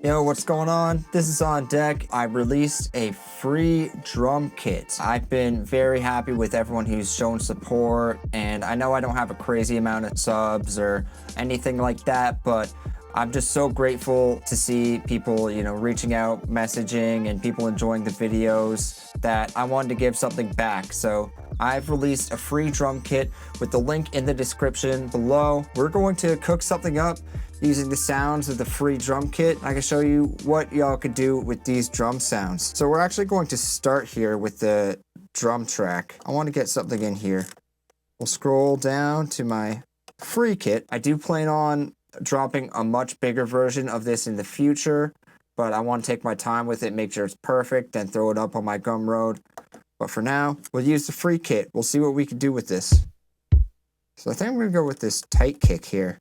Yo, what's going on? This is OnDeck. I released a free drum kit. I've been very happy with everyone who's shown support, and I know I don't have a crazy amount of subs or anything like that, but I'm just so grateful to see people, reaching out, messaging, and people enjoying the videos that I wanted to give something back. So I've released a free drum kit with the link in the description below. We're going to cook something up using the sounds of the free drum kit. I can show you what y'all could do with these drum sounds. So we're actually going to start here with the drum track. I want to get something in here. We'll scroll down to my free kit. I do plan on dropping a much bigger version of this in the future, but I want to take my time with it, make sure it's perfect, then throw it up on my Gumroad. But for now, we'll use the free kit. We'll see what we can do with this. So I think I'm gonna go with this tight kick here.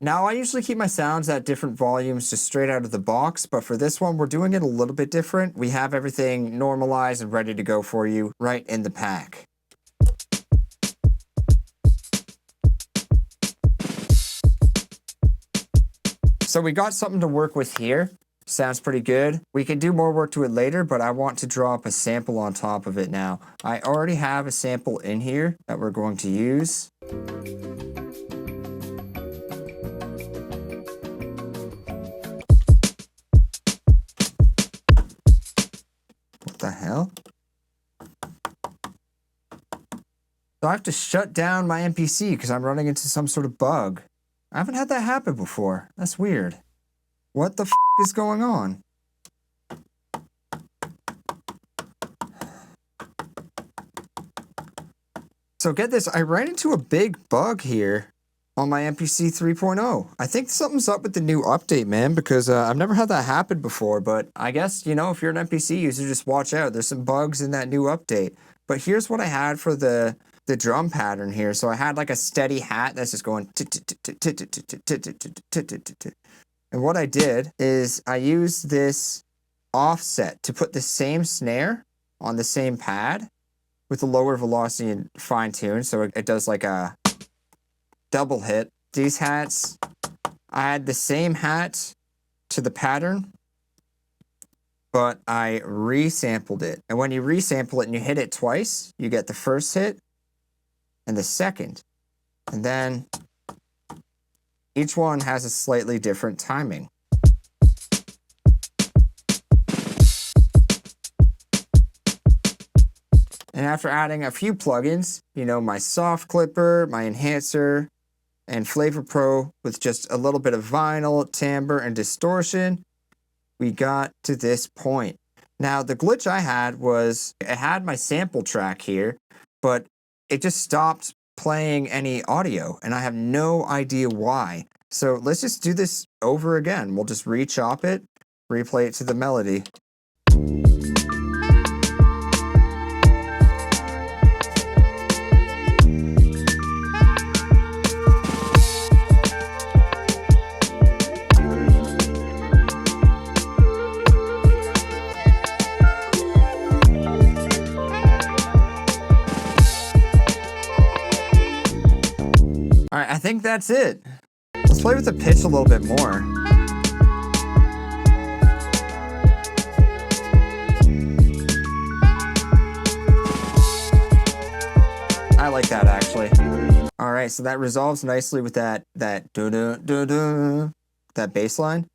Now, I usually keep my sounds at different volumes just straight out of the box, but for this one, we're doing it a little bit different. We have everything normalized and ready to go for you right in the pack. So we got something to work with here. Sounds pretty good. We can do more work to it later, but I want to drop a sample on top of it now. I already have a sample in here that we're going to use. What the hell? So I have to shut down my MPC because I'm running into some sort of bug. I haven't had that happen before. That's weird. What the f is going on? So get this, I ran into a big bug here on my MPC 3.0. I think something's up with the new update, man, because I've never had that happen before, but I guess, if you're an MPC user, just watch out. There's some bugs in that new update. But here's what I had for the drum pattern here. So I had like a steady hat that's just going. And what I did is I used this offset to put the same snare on the same pad with a lower velocity and fine tune. So it does like a double hit. These hats, I had the same hat to the pattern, but I resampled it. And when you resample it and you hit it twice, you get the first hit and the second. And then each one has a slightly different timing. And after adding a few plugins, my soft clipper, my enhancer, and Flavor Pro with just a little bit of vinyl, timbre, and distortion, we got to this point. Now, the glitch I had was it had my sample track here, but it just stopped playing any audio, and I have no idea why. So let's just do this over again. We'll just re-chop it, replay it to the melody. All right, I think that's it. Let's play with the pitch a little bit more. I like that actually. All right, so that resolves nicely with that bass line.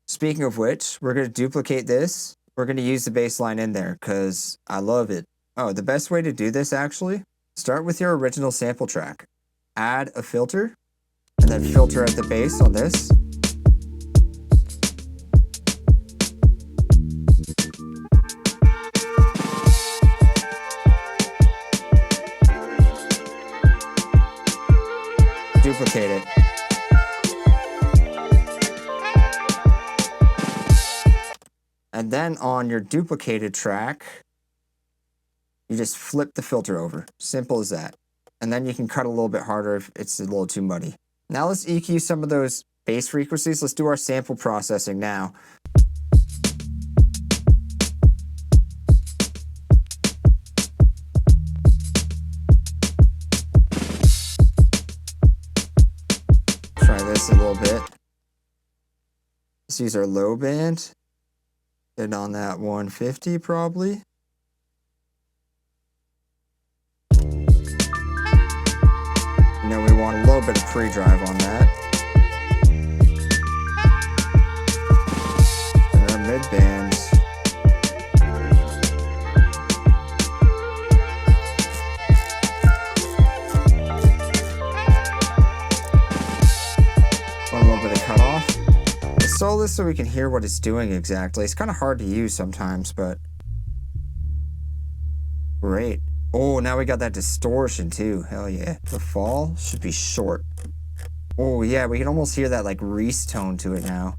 Speaking of which, we're gonna duplicate this. We're gonna use the bass line in there because I love it. Oh, the best way to do this actually, start with your original sample track. Add a filter, and then filter out the bass on this. Duplicate it. And then on your duplicated track, you just flip the filter over. Simple as that. And then you can cut a little bit harder if it's a little too muddy. Now let's EQ some of those bass frequencies. Let's do our sample processing now. this a little bit. Let's use our low band. Get on that 150 probably. You know, we want a little bit of pre-drive on that. And our mid bands. Want a little bit of cutoff. Install this so we can hear what it's doing exactly. It's kind of hard to use sometimes, but great. Oh, now we got that distortion too. Hell yeah. The fall should be short. Oh yeah, we can almost hear that like Reese tone to it now.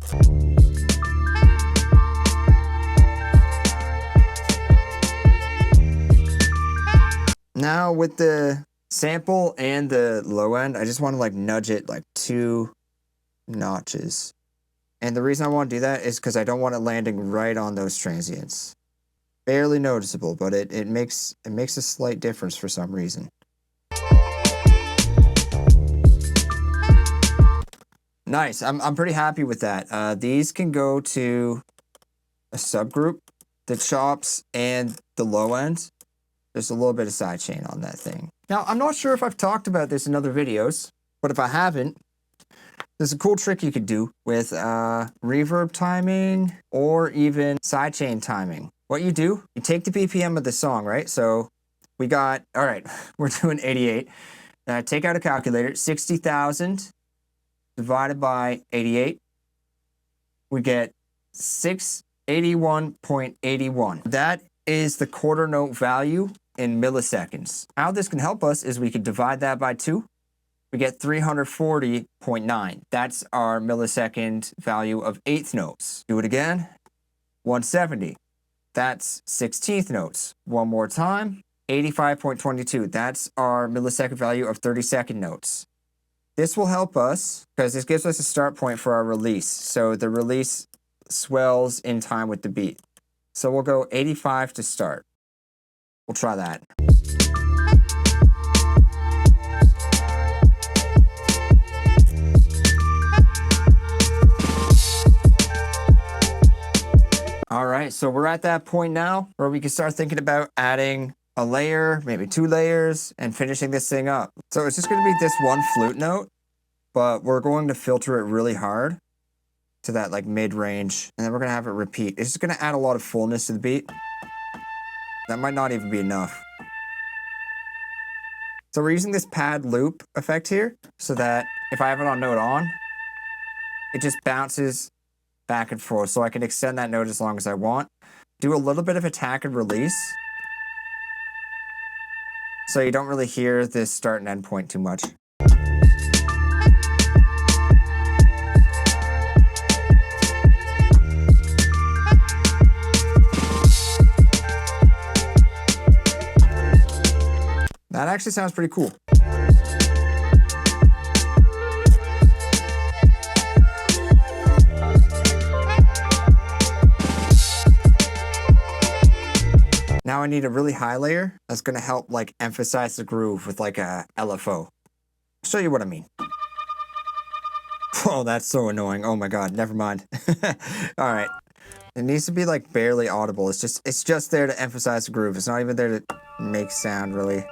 Now with the sample and the low end, I just want to like nudge it like 2 notches. And the reason I want to do that is because I don't want it landing right on those transients. Barely noticeable, but it makes a slight difference for some reason. Nice. I'm pretty happy with that. These can go to a subgroup, the chops and the low end. There's a little bit of sidechain on that thing. Now, I'm not sure if I've talked about this in other videos, but if I haven't, there's a cool trick you could do with reverb timing or even sidechain timing. What you do, you take the BPM of the song, right? So we got, all right, we're doing 88. Take out a calculator, 60,000 divided by 88. We get 681.81. That is the quarter note value in milliseconds. How this can help us is we could divide that by 2. We get 340.9. That's our millisecond value of 8th notes. Do it again, 170. That's 16th notes. One more time, 85.22. That's our millisecond value of 32nd notes. This will help us because this gives us a start point for our release. So the release swells in time with the beat. So we'll go 85 to start. We'll try that. All right, so we're at that point now where we can start thinking about adding a layer, maybe 2 layers, and finishing this thing up. So it's just gonna be this one flute note, but we're going to filter it really hard to that like mid-range, and then we're gonna have it repeat. It's just gonna add a lot of fullness to the beat. That might not even be enough. So we're using this pad loop effect here so that if I have it on note on, it just bounces back and forth, so I can extend that note as long as I want. Do a little bit of attack and release, so you don't really hear this start and end point too much. That actually sounds pretty cool. Now I need a really high layer that's going to help like emphasize the groove with like a LFO. I'll show you what I mean. Oh, that's so annoying. Oh my God, never mind. All right. It needs to be like barely audible. It's just there to emphasize the groove. It's not even there to make sound really.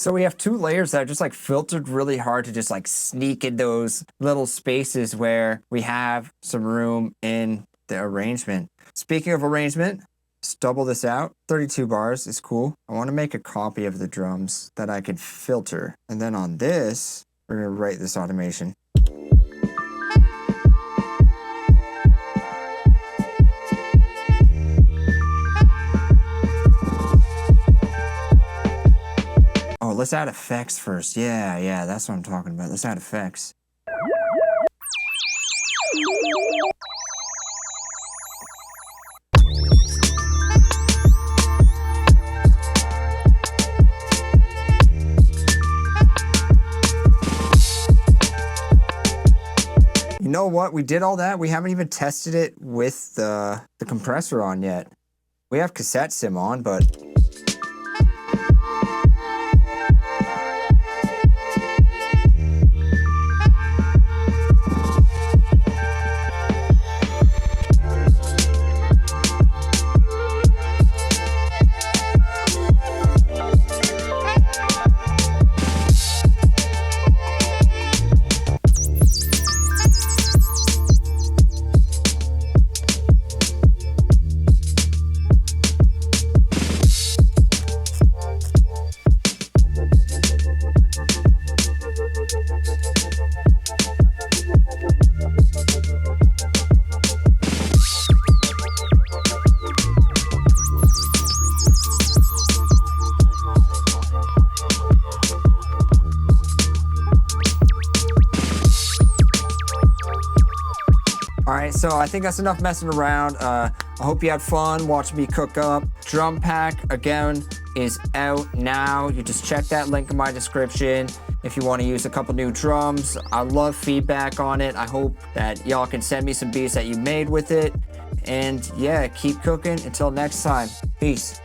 So we have 2 layers that are just like filtered really hard to just like sneak in those little spaces where we have some room in the arrangement. Speaking of arrangement, let's double this out. 32 bars is cool. I want to make a copy of the drums that I can filter. And then on this, we're going to write this automation. Oh, let's add effects first. Yeah, that's what I'm talking about. Let's add effects. what? We did all that. We haven't even tested it with the compressor on yet. We have cassette sim on, but... Alright, so I think that's enough messing around. I hope you had fun watching me cook up. Drum pack, again, is out now. You just check that link in my description if you want to use a couple new drums. I love feedback on it. I hope that y'all can send me some beats that you made with it. And yeah, keep cooking. Until next time, peace.